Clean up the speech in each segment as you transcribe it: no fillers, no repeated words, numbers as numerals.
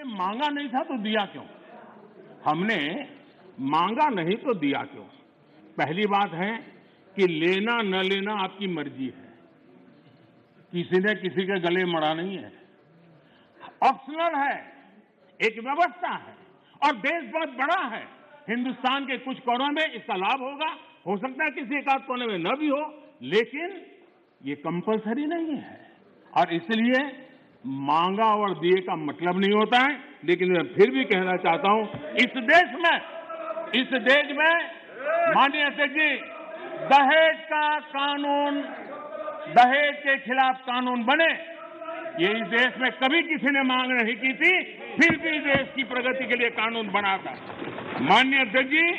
मांगा नहीं था तो दिया क्यों? हमने मांगा नहीं तो दिया क्यों? पहली बात है कि लेना न लेना आपकी मर्जी है, किसी ने किसी के गले मड़ा नहीं है, ऑप्शनल है, एक व्यवस्था है और देश बहुत बड़ा है। हिंदुस्तान के कुछ कोनों में इसका लाभ होगा, हो सकता है किसी एक आध कोने में न भी हो, लेकिन ये कंपल्सरी नहीं है और इसलिए मांगा और दिए का मतलब नहीं होता है। लेकिन मैं फिर भी कहना चाहता हूं, इस देश में माननीय अध्यक्ष जी, दहेज का कानून, दहेज के खिलाफ कानून बने, ये इस देश में कभी किसी ने मांग नहीं की थी, फिर भी देश की प्रगति के लिए कानून बना था। माननीय अध्यक्ष जी,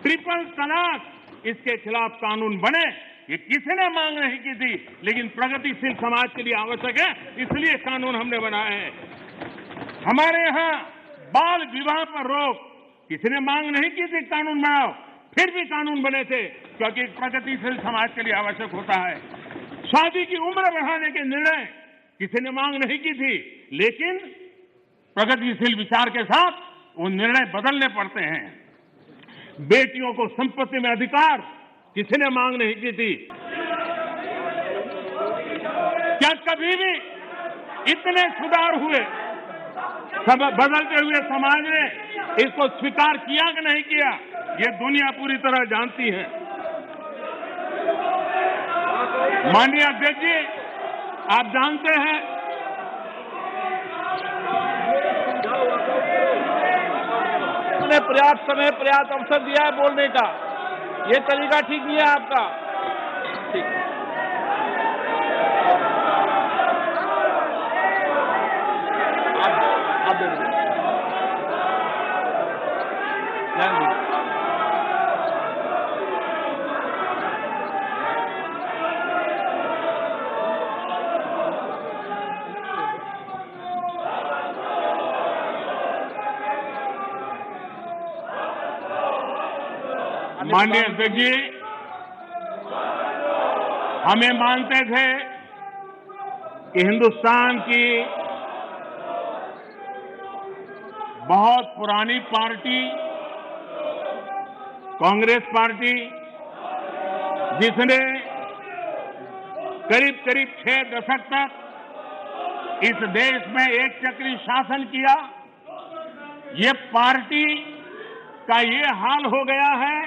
ट्रिपल तलाक, इसके खिलाफ कानून बने, ये किसी ने मांग नहीं की थी, लेकिन प्रगतिशील समाज के लिए आवश्यक है, इसलिए कानून हमने बनाए हैं। हमारे यहाँ बाल विवाह पर रोक, किसी ने मांग नहीं की थी कानून बनाओ, फिर भी कानून बने थे, क्योंकि प्रगतिशील समाज के लिए आवश्यक होता है। शादी की उम्र बढ़ाने के निर्णय किसी ने मांग नहीं की थी, लेकिन प्रगतिशील विचार के साथ वो निर्णय बदलने पड़ते हैं। बेटियों को संपत्ति में अधिकार किसी ने मांग नहीं की थी। क्या कभी भी इतने सुधार हुए, सब बदलते हुए समाज ने इसको स्वीकार किया कि नहीं किया, ये दुनिया पूरी तरह जानती है। माननीय अध्यक्ष जी, आप जानते हैं ने पर्याप्त समय, पर्याप्त अवसर दिया है बोलने का, ये तरीका ठीक नहीं है आपका। ठीक है, आप दे दीजिए। माननीय अध्यक्ष जी, हमें मानते थे कि हिंदुस्तान की बहुत पुरानी पार्टी कांग्रेस पार्टी, जिसने करीब करीब 6 दशक तक इस देश में एक चक्री शासन किया, ये पार्टी का ये हाल हो गया है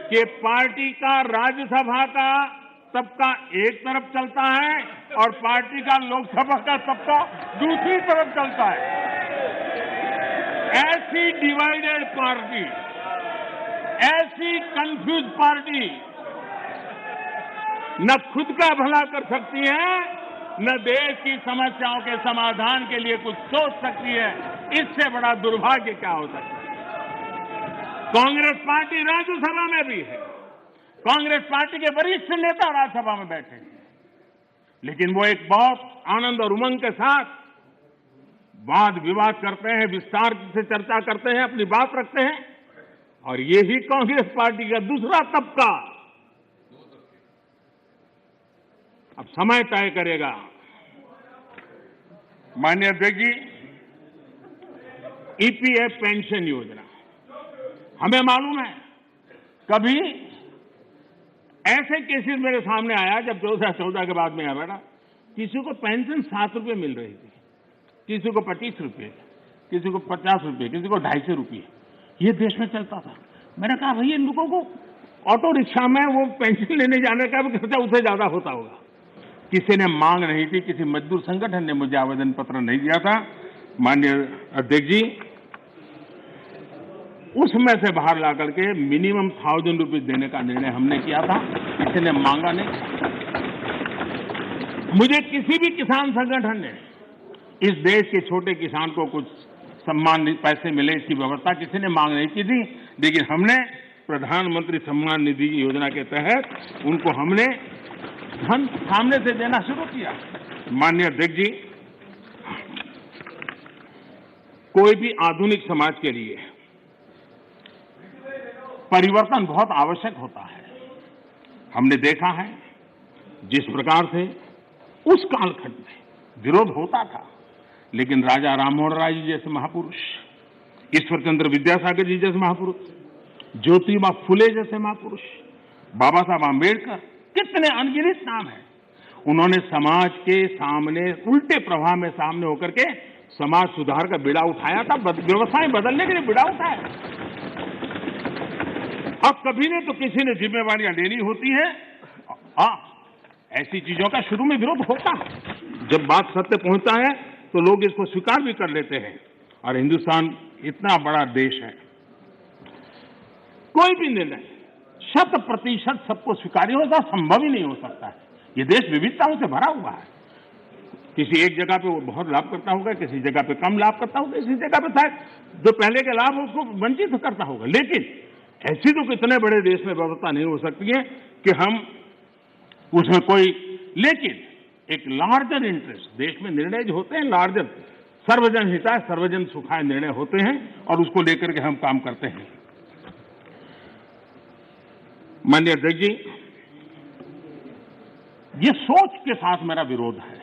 कि पार्टी का राज्यसभा का सबका एक तरफ चलता है और पार्टी का लोकसभा का सबका दूसरी तरफ चलता है। ऐसी डिवाइडेड पार्टी, ऐसी कंफ्यूज पार्टी न खुद का भला कर सकती है, न देश की समस्याओं के समाधान के लिए कुछ सोच सकती है। इससे बड़ा दुर्भाग्य क्या हो सकता है? कांग्रेस पार्टी राज्यसभा में भी है, कांग्रेस पार्टी के वरिष्ठ नेता राज्यसभा में बैठे हैं, लेकिन वो एक बहुत आनंद और उमंग के साथ वाद विवाद करते हैं, विस्तार से चर्चा करते हैं, अपनी बात रखते हैं। और यही कांग्रेस पार्टी का दूसरा तबका अब समय तय करेगा। माननीय अध्यक्ष जी, ईपीएफ पेंशन योजना, हमें मालूम है कभी ऐसे केसेस मेरे सामने आया जब 2014 के बाद में आया बेटा, किसी को पेंशन 7 रुपये मिल रही थी, किसी को 25 रुपये, किसी को 50 रुपये, किसी को 250 रुपये, ये देश में चलता था। मैंने कहा भैया इन लोगों को ऑटो रिक्शा में वो पेंशन लेने जाने का भी खर्चा उससे ज्यादा होता होगा। किसी ने मांग नहीं थी, किसी मजदूर संगठन ने मुझे आवेदन पत्र नहीं दिया था। माननीय अध्यक्ष जी, उसमें से बाहर ला करके मिनिमम 1000 रुपये देने का निर्णय हमने किया था, किसी ने मांगा नहीं। मुझे किसी भी किसान संगठन ने इस देश के छोटे किसान को कुछ सम्मान पैसे मिले इसकी व्यवस्था किसी ने मांग नहीं की थी, लेकिन हमने प्रधानमंत्री सम्मान निधि योजना के तहत उनको हमने धन सामने से देना शुरू किया। माननीय अध्यक्ष जी, कोई भी आधुनिक समाज के लिए परिवर्तन बहुत आवश्यक होता है। हमने देखा है जिस प्रकार से उस कालखंड में विरोध होता था, लेकिन राजा राममोहन राय जी जैसे महापुरुष, ईश्वर चंद्र विद्यासागर जी जैसे महापुरुष, ज्योतिबा फुले जैसे महापुरुष, बाबा साहब आम्बेडकर, कितने अनगिनत नाम हैं। उन्होंने समाज के सामने उल्टे प्रवाह में सामने होकर के समाज सुधार का बीड़ा उठाया था, व्यवस्थाएं बदलने के लिए बीड़ा उठाया। अब कभी ने तो किसी ने जिम्मेवारियां लेनी होती है। हाँ, ऐसी चीजों का शुरू में विरोध होता है, जब बात सत्य पहुंचता है तो लोग इसको स्वीकार भी कर लेते हैं। और हिंदुस्तान इतना बड़ा देश है, कोई भी निर्णय 100% सबको स्वीकार्य होगा संभव ही नहीं हो सकता है। ये देश विविधताओं से भरा हुआ है। किसी एक जगह पे वो बहुत लाभ करता होगा, किसी जगह पे कम लाभ करता होगा, किसी जगह पे शायद जो पहले के लाभ उसको वंचित करता होगा। लेकिन ऐसी तो कितने बड़े देश में व्यवस्था नहीं हो सकती है कि हम उसमें कोई, लेकिन एक लार्जर इंटरेस्ट, देश में निर्णय जो होते हैं लार्जर, सर्वजन हिताय सर्वजन सुखाय निर्णय होते हैं और उसको लेकर के हम काम करते हैं। माननीय अध्यक्ष जी, ये सोच के साथ मेरा विरोध है।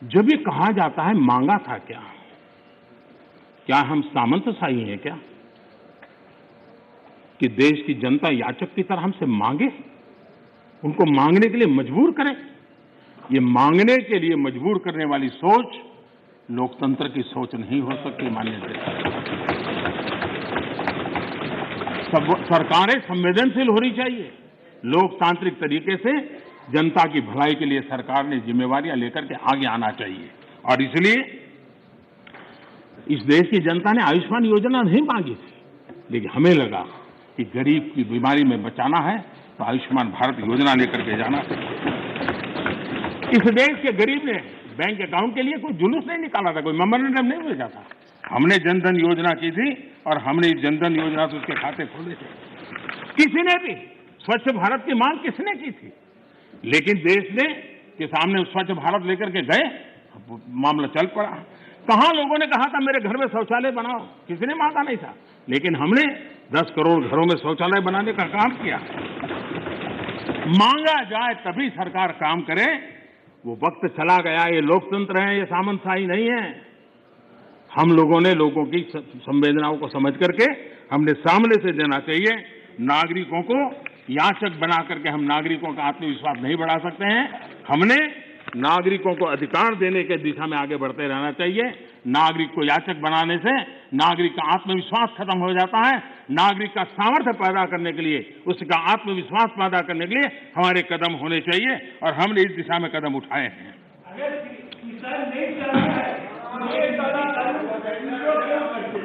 जब ये कहा जाता है मांगा था क्या हम सामंतशाही हैं क्या कि देश की जनता याचक की तरह हमसे मांगे, उनको मांगने के लिए मजबूर करें? ये मांगने के लिए मजबूर करने वाली सोच लोकतंत्र की सोच नहीं हो सकती। माननीय सरकारें संवेदनशील होनी चाहिए। लोकतांत्रिक तरीके से जनता की भलाई के लिए सरकार ने जिम्मेवारियां लेकर के आगे आना चाहिए। और इसलिए इस देश की जनता ने आयुष्मान योजना नहीं मांगी थी, लेकिन हमें लगा कि गरीब की बीमारी में बचाना है तो आयुष्मान भारत योजना लेकर के जाना चाहिए। इस देश के गरीब ने बैंक अकाउंट के लिए कोई जुलूस नहीं निकाला था, कोई मेमोरेंडम नहीं भेजा था। हमने जनधन योजना की थी और हमने इस जनधन योजना से उसके खाते खोले थे। किसी ने भी स्वच्छ भारत की मांग किसने की थी? लेकिन देश ने के सामने स्वच्छ भारत लेकर के गए, मामला चल पड़ा। कहां लोगों ने कहा था मेरे घर में शौचालय बनाओ? किसी ने मांगा नहीं था, लेकिन हमने 10 करोड़ घरों में शौचालय बनाने का काम किया। मांगा जाए तभी सरकार काम करे, वो वक्त चला गया। ये लोकतंत्र है, ये सामंतशाही नहीं है। हम लोगों ने लोगों की संवेदनाओं को समझ करके हमने सामने से देना चाहिए। नागरिकों को याचक बना करके हम नागरिकों का आत्मविश्वास नहीं बढ़ा सकते हैं। हमने नागरिकों को अधिकार देने के दिशा में आगे बढ़ते रहना चाहिए। नागरिक को याचक बनाने से नागरिक का आत्मविश्वास खत्म हो जाता है। नागरिक का सामर्थ्य पैदा करने के लिए, उसका आत्मविश्वास पैदा करने के लिए हमारे कदम होने चाहिए और हमने इस दिशा में कदम उठाए हैं।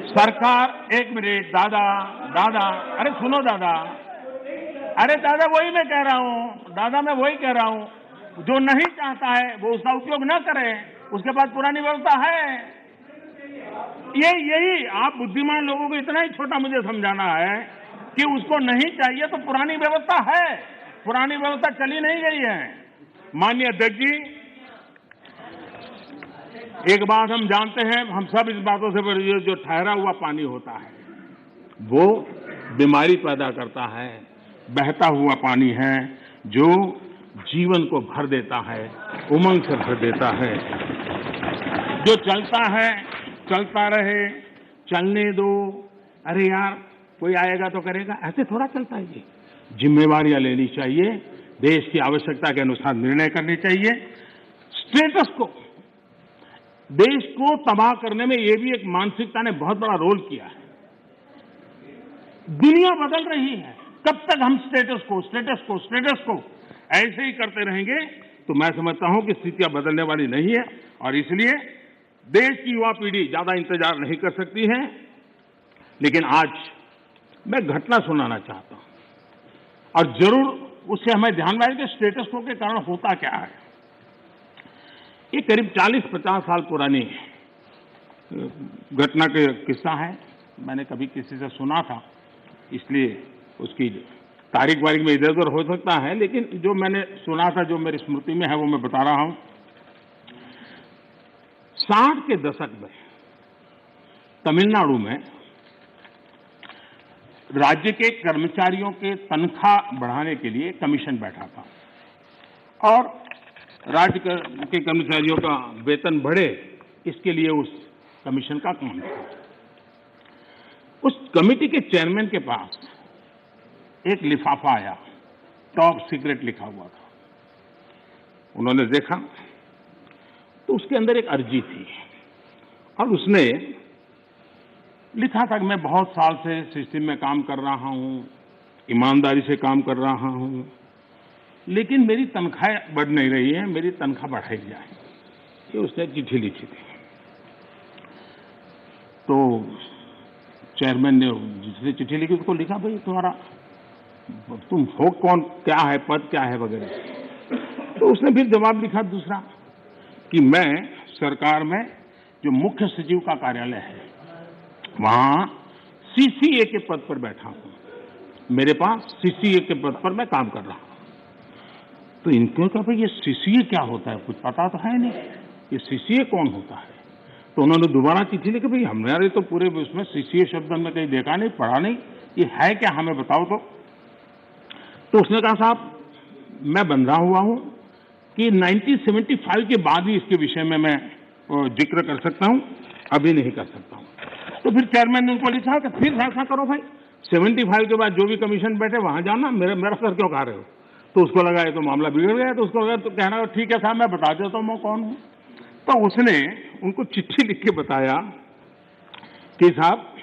सरकार, एक मिनट दादा, अरे सुनो दादा, अरे दादा वही मैं कह रहा हूं, दादा मैं वही कह रहा हूं। जो नहीं चाहता है वो उसका उपयोग न करे, उसके पास पुरानी व्यवस्था है। यही आप बुद्धिमान लोगों को इतना ही छोटा मुझे समझाना है कि उसको नहीं चाहिए तो पुरानी व्यवस्था है, पुरानी व्यवस्था चली नहीं गई है। माननीय अध्यक्ष जी, एक बात हम जानते हैं, हम सब इस बातों से, जो ठहरा हुआ पानी होता है वो बीमारी पैदा करता है। बहता हुआ पानी है जो जीवन को भर देता है, उमंग से भर देता है। जो चलता है चलता रहे, चलने दो, अरे यार कोई आएगा तो करेगा, ऐसे थोड़ा चलता है। ये जिम्मेवारियां लेनी चाहिए, देश की आवश्यकता के अनुसार निर्णय करने चाहिए। स्टेटस को, देश को तबाह करने में ये भी एक मानसिकता ने बहुत बड़ा रोल किया है। दुनिया बदल रही है, कब तक हम स्टेटस को ऐसे ही करते रहेंगे तो मैं समझता हूं कि स्थितियां बदलने वाली नहीं है। और इसलिए देश की युवा पीढ़ी ज्यादा इंतजार नहीं कर सकती है। लेकिन आज मैं घटना सुनाना चाहता हूं और जरूर उससे हमें ध्यान में आए कि स्टेटस को के कारण होता क्या है। ये करीब 40-50 साल पुरानी घटना का किस्सा है। मैंने कभी किसी से सुना था, इसलिए उसकी तारीख वारीख में इधर उधर हो सकता है, लेकिन जो मैंने सुना था, जो मेरी स्मृति में है, वो मैं बता रहा हूं। 60 के दशक में तमिलनाडु में राज्य के कर्मचारियों के तनख्वाह बढ़ाने के लिए कमीशन बैठा था और राज्य के कर्मचारियों का वेतन बढ़े, इसके लिए उस कमीशन का काम था। उस कमेटी के चेयरमैन के पास एक लिफाफा आया, टॉप सीक्रेट लिखा हुआ था। उन्होंने देखा तो उसके अंदर एक अर्जी थी और उसने लिखा था कि मैं बहुत साल से सिस्टम में काम कर रहा हूं, ईमानदारी से काम कर रहा हूं, लेकिन मेरी तनख्वाह बढ़ नहीं रही है, मेरी तनख्वाह बढ़ाई जाए। ये उसने चिट्ठी लिखी थी। तो चेयरमैन ने जिसने चिट्ठी लिखी उसको लिखा, भाई तुम्हारा तुम हो कौन, क्या है पद, क्या है वगैरह। तो उसने फिर जवाब लिखा दूसरा कि मैं सरकार में जो मुख्य सचिव का कार्यालय है वहां सीसीए के पद पर बैठा हूं, मेरे पास सीसीए के पद पर मैं काम कर रहा हूं। तो इनको कहा भाई ये सीसीए क्या होता है, कुछ पता तो है नहीं, ये सीसीए कौन होता है। तो उन्होंने दोबारा चिट्ठी लिखी, भाई हमारे तो पूरे उसमें सीसीए शब्द हमने कहीं देखा नहीं, पढ़ा नहीं, ये है क्या, हमें बताओ। तो उसने कहा साहब मैं बंधा हुआ हूं कि 1975 के बाद ही इसके विषय में मैं जिक्र कर सकता हूं, अभी नहीं कर सकता हूं। तो फिर चेयरमैन ने उनको लिखा कि फिर फैसला करो भाई, 75 के बाद जो भी कमीशन बैठे वहां जाना, मेरा सर क्यों खा रहे हो। तो उसको लगा ये तो मामला बिगड़ गया। तो उसको लगा तो कहना ठीक है साहब मैं बता देता हूं मैं कौन हूं। तो उसने उनको चिट्ठी लिख के बताया कि साहब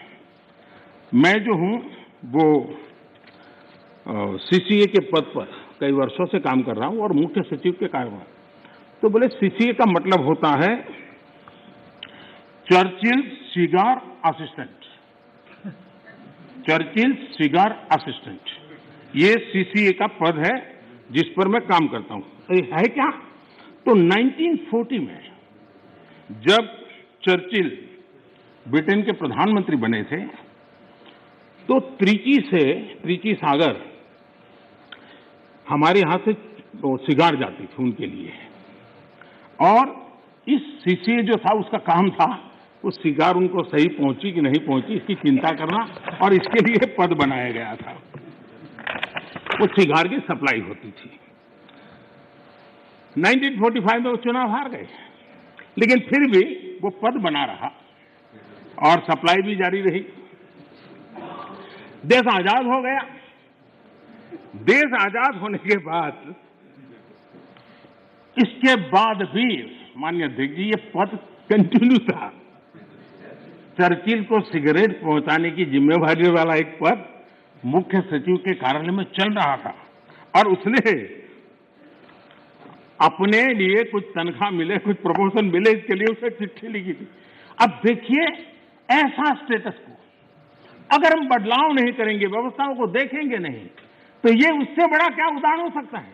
मैं जो हूं वो सीसीए के पद पर कई वर्षों से काम कर रहा हूं और मुख्य सचिव के कार्यभार। तो बोले सीसीए का मतलब होता है Churchill cigar assistant, Churchill cigar assistant, ये सीसीए का पद है जिस पर मैं काम करता हूं। है क्या। तो 1940 में जब चर्चिल ब्रिटेन के प्रधानमंत्री बने थे तो त्रिची सागर हमारे यहां से सिगार जाती थी उनके लिए, और इस सीसीए जो था उसका काम था उस सिगार उनको सही पहुंची कि नहीं पहुंची इसकी चिंता करना, और इसके लिए पद बनाया गया था। वो सिगार की सप्लाई होती थी। 1945 में वो चुनाव हार गए, लेकिन फिर भी वो पद बना रहा और सप्लाई भी जारी रही। देश आजाद हो गया। देश आजाद होने के बाद इसके बाद भी माननीय अध्यक्ष जी ये पद कंटिन्यू था। चर्चिल को सिगरेट पहुंचाने की जिम्मेवारी वाला एक पद मुख्य सचिव के कार्यालय में चल रहा था, और उसने अपने लिए कुछ तनख्वाह मिले, कुछ प्रमोशन मिले, इसके लिए उसे चिट्ठी लिखी थी। अब देखिए ऐसा स्टेटस को अगर हम बदलाव नहीं करेंगे, व्यवस्थाओं को देखेंगे नहीं, तो ये उससे बड़ा क्या उदाहरण हो सकता है।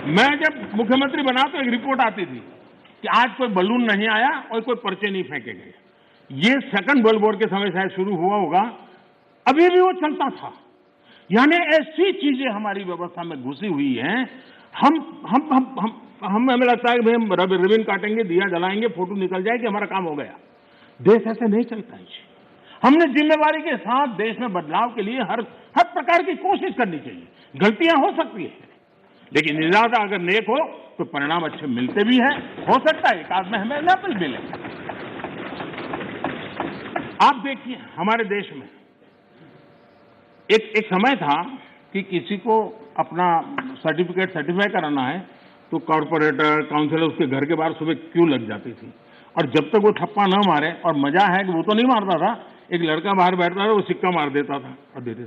मैं जब मुख्यमंत्री बना तो एक रिपोर्ट आती थी कि आज कोई बलून नहीं आया और कोई पर्चे नहीं फेंके गए। ये सेकंड वर्ल्ड वॉर के समय शायद शुरू हुआ होगा, अभी भी वो चलता था। यानी ऐसी चीजें हमारी व्यवस्था में घुसी हुई हैं। हमें लगता है कि भाई हम रिबन काटेंगे, दिया जलाएंगे, फोटो निकल जाएगी, हमारा काम हो गया। देश ऐसे नहीं चलता है। हमने जिम्मेवारी के साथ देश में बदलाव के लिए हर प्रकार की कोशिश करनी चाहिए। गलतियां हो सकती है, लेकिन इरादा अगर नेक हो तो परिणाम अच्छे मिलते भी हैं। हो सकता है एक आध में हमें न मिले। आप देखिए हमारे देश में एक समय था कि किसी को अपना सर्टिफिकेट सर्टिफाई कराना है तो कॉर्पोरेटर काउंसिलर उसके घर के बाहर सुबह क्यों लग जाती थी, और जब तक वो थप्पा न मारे, और मजा है कि वो तो नहीं मारता था, एक लड़का बाहर बैठता था वो सिक्का मार देता था और देते।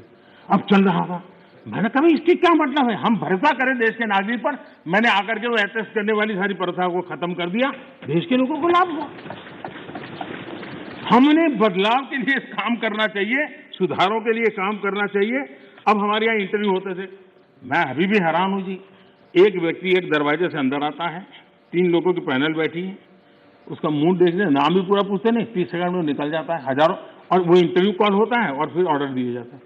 अब चल रहा था। मैंने कहा इसकी क्या मतलब है, हम भरोसा करें देश के नागरिक पर। मैंने आकर के वो एटेस्ट करने वाली सारी प्रथा को खत्म कर दिया, देश के लोगों को लाभ हुआ। हमने बदलाव के लिए काम करना चाहिए, सुधारों के लिए काम करना चाहिए। अब हमारे यहाँ इंटरव्यू होते थे, मैं अभी भी हैरान हूं जी। एक व्यक्ति एक दरवाजे से अंदर आता है, 3 लोगों की पैनल बैठी है, उसका मुंह देखने नाम भी पूरा पूछते नहीं, 30 सेकंड में निकल जाता है हजारों, और वो इंटरव्यू कॉल होता है और फिर ऑर्डर दिए जाते हैं।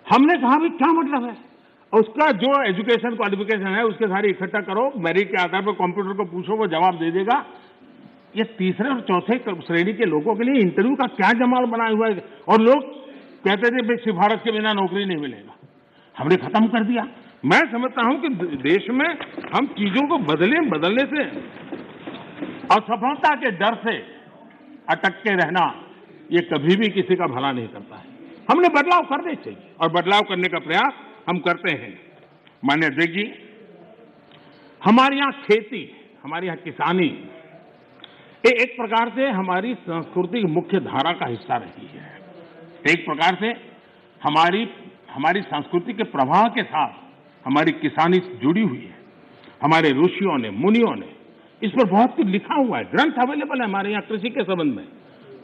हमने कहा भाई क्या मतलब है, उसका जो एजुकेशन क्वालिफिकेशन है उसके सारे इकट्ठा करो, मेरिट के आधार पर कंप्यूटर को पूछो, वो जवाब दे देगा। ये तीसरे और चौथे श्रेणी के लोगों के लिए इंटरव्यू का क्या जमाल बनाया हुआ है। और लोग कहते थे सिफारिश के बिना नौकरी नहीं मिलेगा, हमने खत्म कर दिया। मैं समझता हूं कि देश में हम चीजों को बदलने से, असफलता के डर से अटक के रहना, ये कभी भी किसी का भला नहीं करता है। हमने बदलाव करने चाहिए और बदलाव करने का प्रयास हम करते हैं। माननीय अध्यक्ष जी, हमारे यहाँ खेती, हमारे यहाँ किसानी ये एक प्रकार से हमारी संस्कृति की मुख्य धारा का हिस्सा रही है। एक प्रकार से हमारी संस्कृति के प्रवाह के साथ हमारी किसानी जुड़ी हुई है। हमारे ऋषियों ने, मुनियों ने इस पर बहुत कुछ लिखा हुआ है, ग्रंथ अवेलेबल है हमारे यहाँ कृषि के संबंध में,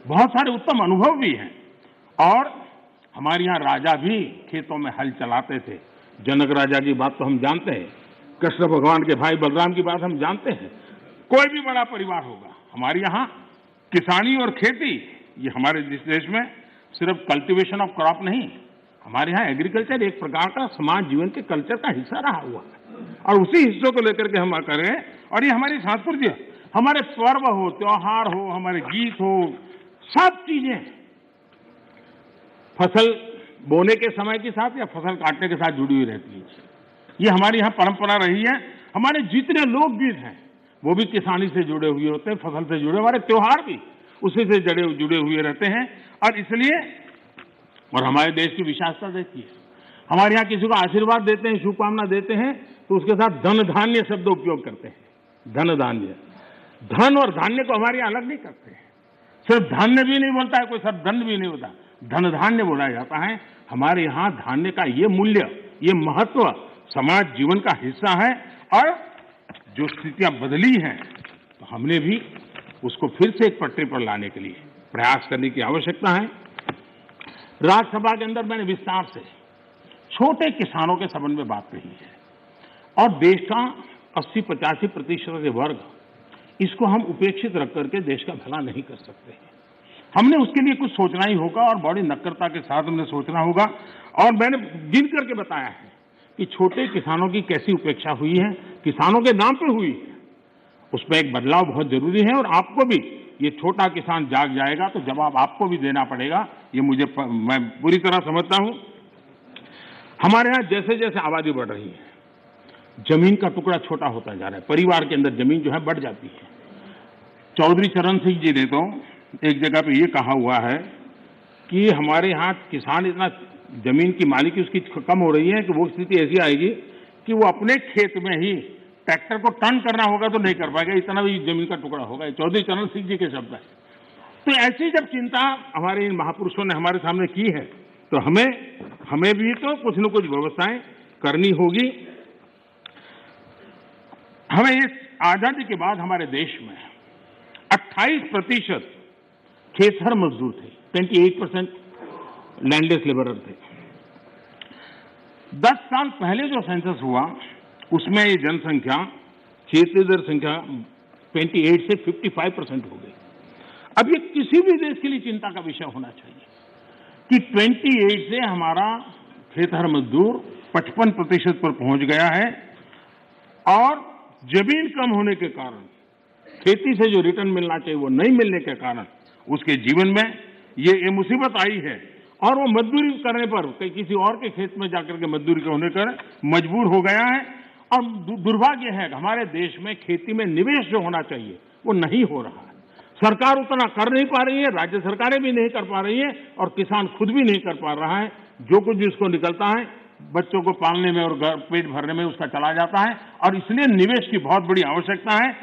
बहुत सारे उत्तम अनुभव भी हैं। और हमारे यहाँ राजा भी खेतों में हल चलाते थे। जनक राजा की बात तो हम जानते हैं, कृष्ण भगवान के भाई बलराम की बात हम जानते हैं। कोई भी बड़ा परिवार होगा, हमारे यहाँ किसानी और खेती, ये हमारे देश में सिर्फ कल्टीवेशन ऑफ क्रॉप नहीं, हमारे यहाँ एग्रीकल्चर एक प्रकार का समाज जीवन के कल्चर का हिस्सा रहा हुआ है और उसी हिस्सों को लेकर के हम करें। और ये हमारी संस्कृति है, हमारे पर्व हो, त्योहार हो, हमारे गीत हो, सब चीजें फसल बोने के समय के साथ या फसल काटने के साथ जुड़ी हुई रहती है। ये हमारी यहाँ परंपरा रही है। हमारे जितने लोकगीत हैं वो भी किसानी से जुड़े हुए होते हैं, फसल से जुड़े। हमारे त्योहार भी उसी से जुड़े हुए रहते हैं। और इसलिए, और हमारे देश की विशेषता देखिए, हमारे यहाँ किसी को आशीर्वाद देते हैं, शुभकामना देते हैं तो उसके साथ धन धान्य शब्द उपयोग करते हैं। धन धान्य, धन और धान्य को हमारे यहाँ अलग नहीं करते हैं। सिर्फ धान्य भी नहीं बोलता है कोई, सिर्फ धन भी नहीं होता, धन धान्य बोला जाता है। हमारे यहाँ धान्य का ये मूल्य, ये महत्व समाज जीवन का हिस्सा है। और जो स्थितियां बदली हैं तो हमने भी उसको फिर से एक पटरी पर लाने के लिए प्रयास करने की आवश्यकता है। राज्यसभा के अंदर मैंने विस्तार से छोटे किसानों के संबंध में बात कही है और देश का 80-85% के वर्ग, इसको हम उपेक्षित रख करके देश का भला नहीं कर सकते। हमने उसके लिए कुछ सोचना ही होगा और बड़ी नक्करता के साथ हमने सोचना होगा। और मैंने गिन करके बताया है कि छोटे किसानों की कैसी उपेक्षा हुई है, किसानों के नाम पे हुई है। उसमें एक बदलाव बहुत जरूरी है और आपको भी, ये छोटा किसान जाग जाएगा तो जवाब आपको भी देना पड़ेगा, ये मैं पूरी तरह समझता हूं। हमारे यहां जैसे जैसे आबादी बढ़ रही है, जमीन का टुकड़ा छोटा होता जा रहा है, परिवार के अंदर जमीन जो है बढ़ जाती है। चौधरी चरण सिंह जी ने तो एक जगह पे ये कहा हुआ है कि हमारे यहाँ किसान इतना जमीन की मालिकी उसकी कम हो रही है कि वो स्थिति ऐसी आएगी कि वो अपने खेत में ही ट्रैक्टर को टर्न करना होगा तो नहीं कर पाएगा, इतना भी जमीन का टुकड़ा होगा। चौधरी चरण सिंह जी के शब्द है। तो ऐसी जब चिंता हमारे इन महापुरुषों ने हमारे सामने की है तो हमें भी तो कुछ न कुछ व्यवस्थाएं करनी होगी। हमें इस आजादी के बाद हमारे देश में 28% खेतहर मजदूर थे, 28% लैंडलेस लेबरर थे। 10 साल पहले जो सेंसस हुआ उसमें ये जनसंख्या, क्षेत्रीय दर संख्या 28 से 55% हो गई। अब ये किसी भी देश के लिए चिंता का विषय होना चाहिए कि 28 से हमारा खेतहर मजदूर 55% पर पहुंच गया है। और जमीन कम होने के कारण, खेती से जो रिटर्न मिलना चाहिए वो नहीं मिलने के कारण उसके जीवन में ये मुसीबत आई है। और वो मजदूरी करने पर किसी और के खेत में जाकर के मजदूरी होने पर मजबूर हो गया है। और दुर्भाग्य है कि हमारे देश में खेती में निवेश जो होना चाहिए वो नहीं हो रहा है। सरकार उतना कर नहीं पा रही है, राज्य सरकारें भी नहीं कर पा रही है और किसान खुद भी नहीं कर पा रहा है। जो कुछ भी उसको निकलता है बच्चों को पालने में और पेट भरने में उसका चला जाता है। और इसलिए निवेश की बहुत बड़ी आवश्यकता है।